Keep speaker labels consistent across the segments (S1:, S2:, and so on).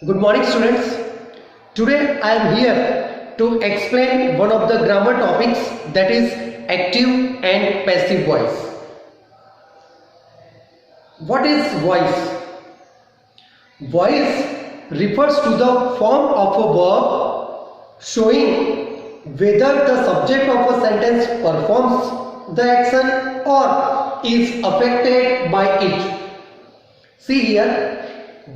S1: Good morning, students. Today I am here to explain one of the grammar topics, that is active and passive voice. What is voice? Voice refers to the form of a verb showing whether the subject of a sentence performs the action or is affected by it. See here,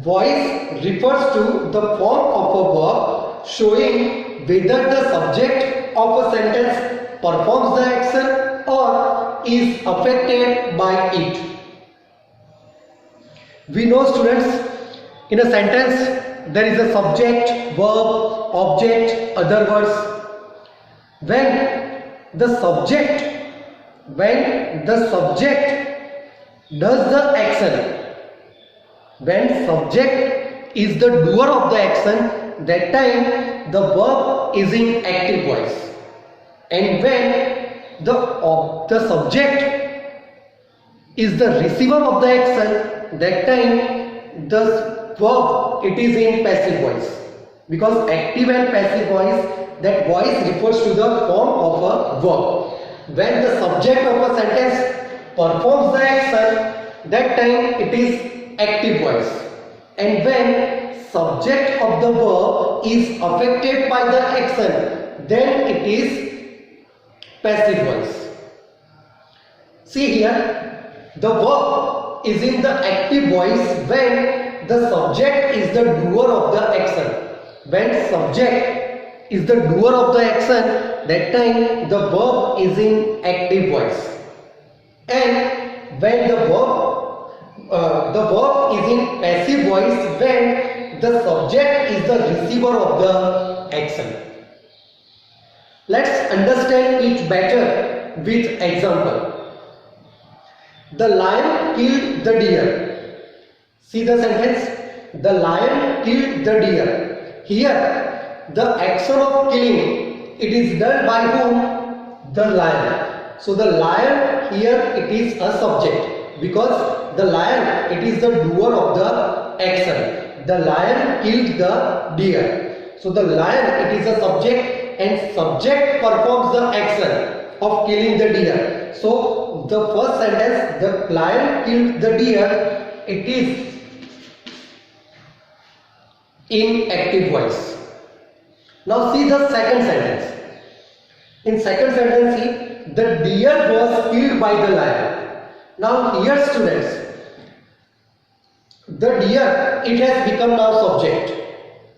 S1: voice refers to the form of a verb showing whether the subject of a sentence performs the action or is affected by it. We know, students, in a sentence there is a subject, verb, object, other words. When the subject does the action, when subject is the doer of the action, that time the verb is in active voice. And when the subject is the receiver of the action, that time the verb it is in passive voice. Because active and passive voice, that voice refers to the form of a verb. When the subject of a sentence performs the action, that time it is active voice. And when subject of the verb is affected by the action, then it is passive voice. See here, the verb is in the active voice when the subject is the doer of the action. When subject is the doer of the action, that time the verb is in active voice. And when the verb is in passive voice when the subject is the receiver of the action. Let's understand it better with example. The lion killed the deer. See the sentence. The lion killed the deer. Here, the action of killing, it is done by whom? The lion. So the lion here, it is a subject, because the lion, it is the doer of the action. The lion killed the deer. So the lion, it is a subject, and subject performs the action of killing the deer. So the first sentence, the lion killed the deer, it is in active voice. Now see the second sentence. In second sentence, see, the deer was killed by the lion. Now here, students, the deer, it has become now subject,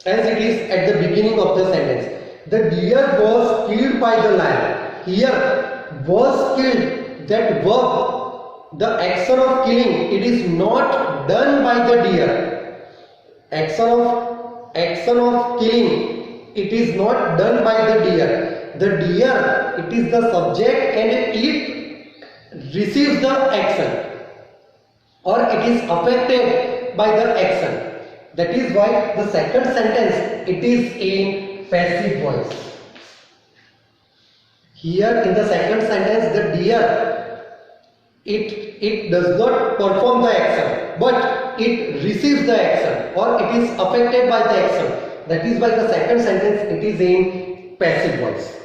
S1: as it is at the beginning of the sentence. The deer was killed by the lion. Here, was killed, that verb, the action of killing, it is not done by the deer. Action of killing, it is not done by the deer. The deer, it is the subject and it receives the action, or it is affected by the action. That is why the second sentence, it is in passive voice. Here in the second sentence, the deer, it does not perform the action, but it receives the action, or it is affected by the action. That is why the second sentence, it is in passive voice.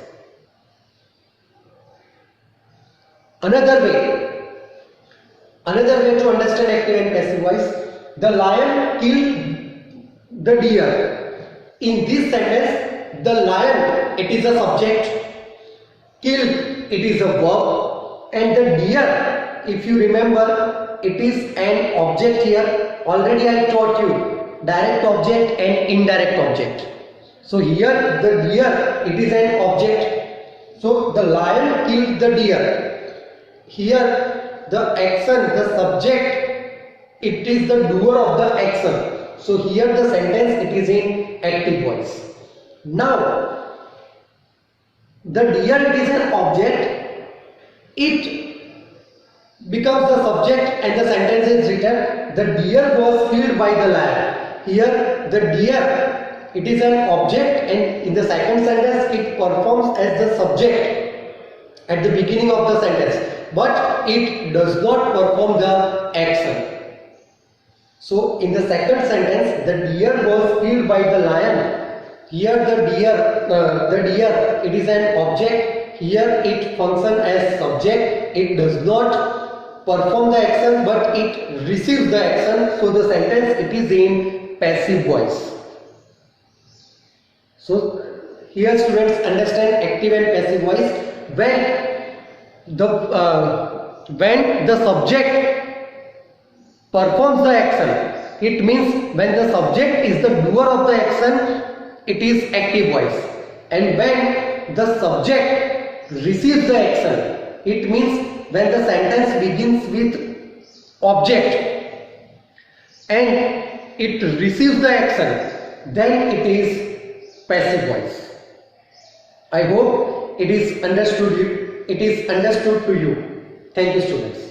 S1: Another way to understand active and passive voice, the lion killed the deer. In this sentence, the lion, it is a subject, killed, it is a verb, and the deer, if you remember, it is an object here. Already I taught you direct object and indirect object. So here the deer, it is an object. So the lion killed the deer. Here the action, the subject, it is the doer of the action. So here the sentence, it is in active voice. Now the deer, it is an object, it becomes the subject and the sentence is written, the deer was killed by the lion. Here the deer, it is an object, and in the second sentence it performs as the subject at the beginning of the sentence, but it does not perform the action. So in the second sentence, the deer was killed by the lion. Here the deer, it is an object. Here it functions as subject. It does not perform the action, but it receives the action. So the sentence, it is in passive voice. So here students understand active and passive voice. When the subject performs the action, it means when the subject is the doer of the action, it is active voice. And when the subject receives the action, it means when the sentence begins with object and it receives the action, then it is passive voice. I hope it is understood to you. Thank you, students.